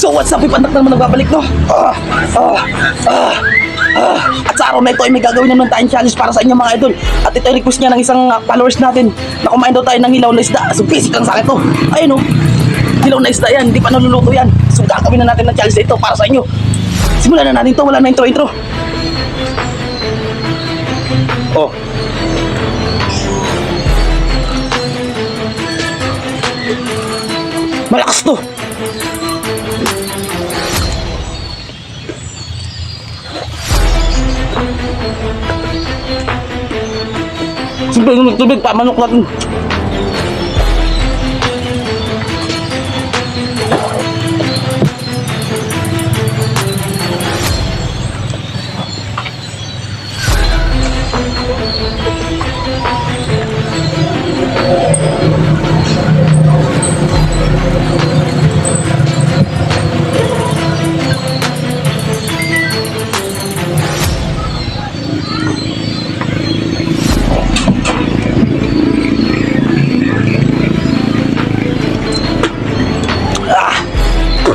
So what's up, ipandak na naman nagbabalik, no? At sa araw na ito ay may gagawin naman tayong challenge para sa inyo mga idol. At ito ay request niya ng isang followers natin na kumain daw tayo ng hilaw na isda. So basic lang sa akin to. Ayun no, hilaw na isda yan, hindi pa naluluto yan. So gagawin na natin ng challenge na ito para sa inyo. Simulan na natin to, wala na intro. Oh, malakas to. Siyempre yung tubig pa, manok natin.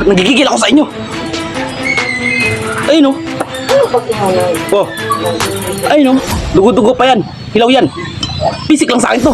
Nagigigil ako sa inyo. Ayun oh. Oh. Ayun oh. Dugo-dugo pa yan. Hilaw yan. Basic lang sa akin to.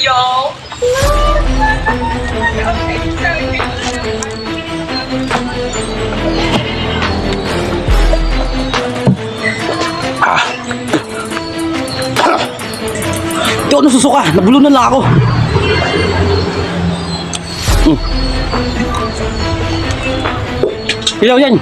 Yo. Di ako nasusuka, nabulunan lang ako. Hilaw yan.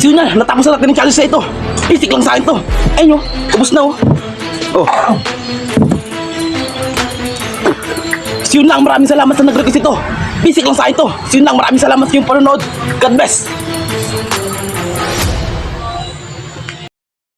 So yun na, natapos na natin yung challenge na ito. Basic lang sa akin to. Ayun o, ubos na o. Oh. So yun lang, maraming salamat sa nag-request ito. Basic lang sa akin to. So yun lang, maraming salamat sa iyong panonood. God bless.